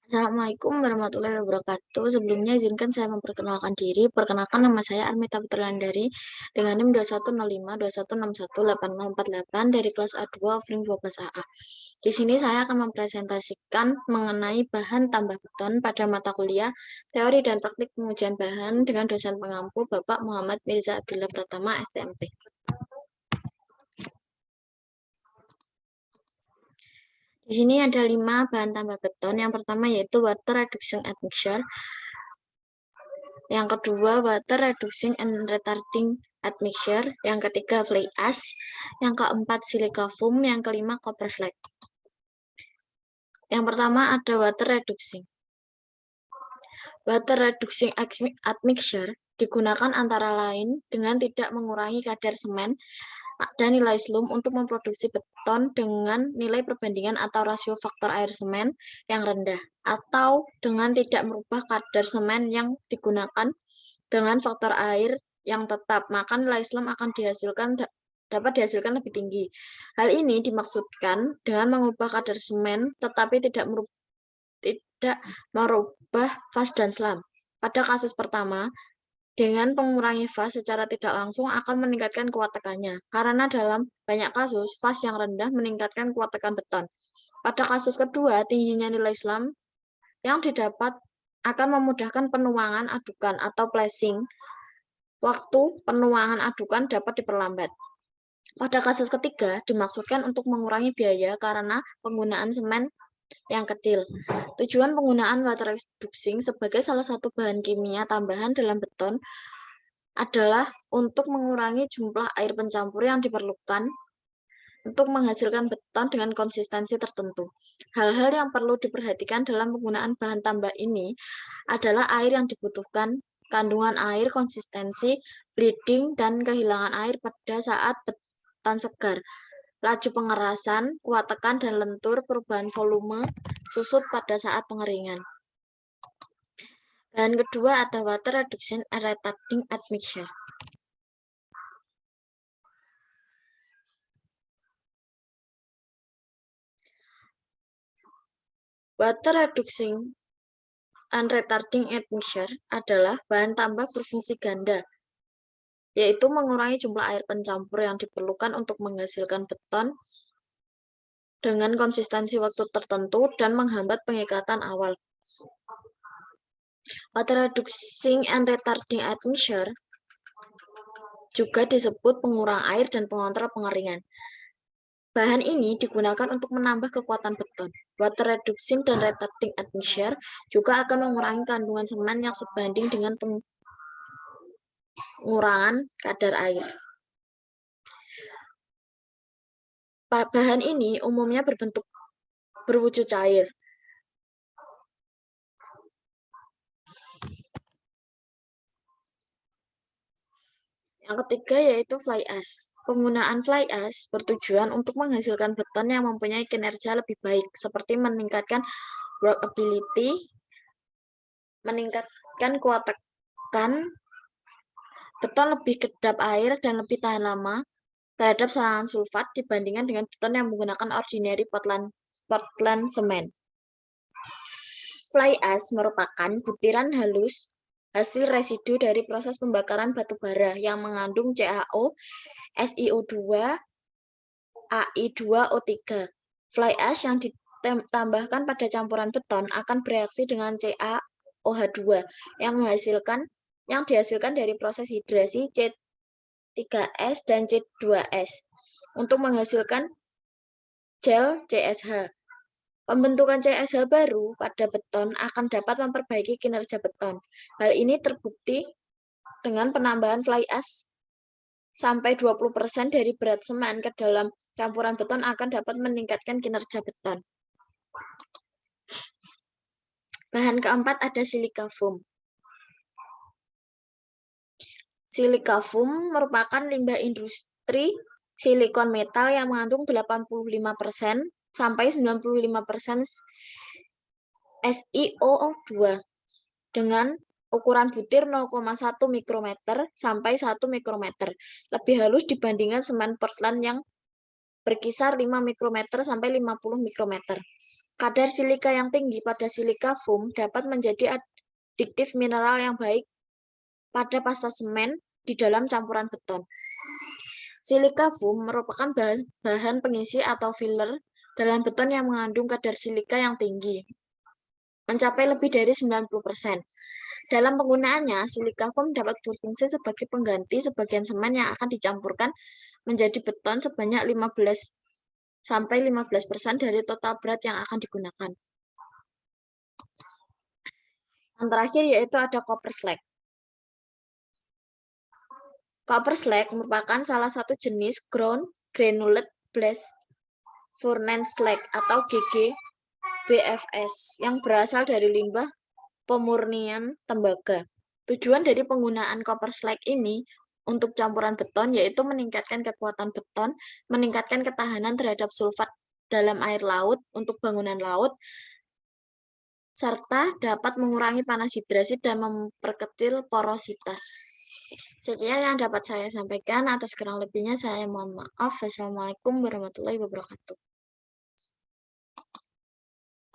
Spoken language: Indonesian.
Assalamualaikum warahmatullahi wabarakatuh. Sebelumnya izinkan saya memperkenalkan diri. Perkenalkan, nama saya Armita Putriandari dengan NIM 210521618048 dari kelas A2 offering 12AA. Di sini saya akan mempresentasikan mengenai bahan tambah beton pada mata kuliah Teori dan Praktik Pengujian Bahan dengan dosen pengampu Bapak Muhammad Mirza Abdullah Pratama, STMT. Di sini ada 5 bahan tambah beton. Yang pertama yaitu water reducing admixture. Yang kedua, water reducing and retarding admixture. Yang ketiga, fly ash. Yang keempat, silica foam. Yang kelima, copper slag. Yang pertama ada water reducing. Water reducing admixture digunakan antara lain dengan tidak mengurangi kadar semen dan nilai slump untuk memproduksi beton dengan nilai perbandingan atau rasio faktor air semen yang rendah, atau dengan tidak merubah kadar semen yang digunakan dengan faktor air yang tetap, maka nilai slump akan dapat dihasilkan lebih tinggi. Hal ini dimaksudkan dengan mengubah kadar semen tetapi tidak merubah fase dan slump. Pada kasus pertama, dengan mengurangi fase secara tidak langsung akan meningkatkan kuat tekannya, karena dalam banyak kasus, fase yang rendah meningkatkan kuat tekan beton. Pada kasus kedua, tingginya nilai slump yang didapat akan memudahkan penuangan adukan atau placing. Waktu penuangan adukan dapat diperlambat. Pada kasus ketiga, dimaksudkan untuk mengurangi biaya karena penggunaan semen yang kecil. Tujuan penggunaan water reducing sebagai salah satu bahan kimia tambahan dalam beton adalah untuk mengurangi jumlah air pencampur yang diperlukan untuk menghasilkan beton dengan konsistensi tertentu. Hal-hal yang perlu diperhatikan dalam penggunaan bahan tambah ini adalah air yang dibutuhkan, kandungan air, konsistensi, bleeding, dan kehilangan air pada saat beton segar, laju pengerasan, kuat tekan dan lentur, perubahan volume, susut pada saat pengeringan. Bahan kedua ada water reduction and retarding admixture. Water reducing and retarding admixture adalah bahan tambah berfungsi ganda, yaitu mengurangi jumlah air pencampur yang diperlukan untuk menghasilkan beton dengan konsistensi waktu tertentu dan menghambat pengikatan awal. Water reducing and retarding admixture juga disebut pengurang air dan pengontrol pengeringan. Bahan ini digunakan untuk menambah kekuatan beton. Water reducing dan retarding admixture juga akan mengurangi kandungan semen yang sebanding dengan pengurangan kadar air. Bahan ini umumnya berwujud cair. Yang ketiga yaitu fly ash. Penggunaan fly ash bertujuan untuk menghasilkan beton yang mempunyai kinerja lebih baik, seperti meningkatkan workability, meningkatkan kuat tekan, beton lebih kedap air dan lebih tahan lama terhadap serangan sulfat dibandingkan dengan beton yang menggunakan ordinary Portland cement. Fly ash merupakan butiran halus hasil residu dari proses pembakaran batu bara yang mengandung CaO, SiO2, Ai2O3. Fly ash yang ditambahkan pada campuran beton akan bereaksi dengan CaOH2 yang dihasilkan dari proses hidrasi C3S dan C2S untuk menghasilkan gel CSH. Pembentukan CSH baru pada beton akan dapat memperbaiki kinerja beton. Hal ini terbukti dengan penambahan fly ash sampai 20% dari berat semen ke dalam campuran beton akan dapat meningkatkan kinerja beton. Bahan keempat ada silica foam. Silica foam merupakan limbah industri silikon metal yang mengandung 85% sampai 95% SiO2 dengan ukuran butir 0,1 mikrometer sampai 1 mikrometer. Lebih halus dibandingkan semen Portland yang berkisar 5 mikrometer sampai 50 mikrometer. Kadar silika yang tinggi pada silika foam dapat menjadi adiktif mineral yang baik pada pasta semen di dalam campuran beton. Silika foam merupakan bahan pengisi atau filler dalam beton yang mengandung kadar silika yang tinggi, mencapai lebih dari 90%. Dalam penggunaannya, silika foam dapat berfungsi sebagai pengganti sebagian semen yang akan dicampurkan menjadi beton sebanyak 15-15% dari total berat yang akan digunakan. Yang terakhir yaitu ada copper slag. Copper slag merupakan salah satu jenis ground granulate blast furnace slag atau GGBFS yang berasal dari limbah pemurnian tembaga. Tujuan dari penggunaan copper slag ini untuk campuran beton yaitu meningkatkan kekuatan beton, meningkatkan ketahanan terhadap sulfat dalam air laut untuk bangunan laut, serta dapat mengurangi panas hidrasi dan memperkecil porositas. Sekian yang dapat saya sampaikan. Atas kurang lebihnya saya mohon maaf. Wassalamualaikum warahmatullahi wabarakatuh.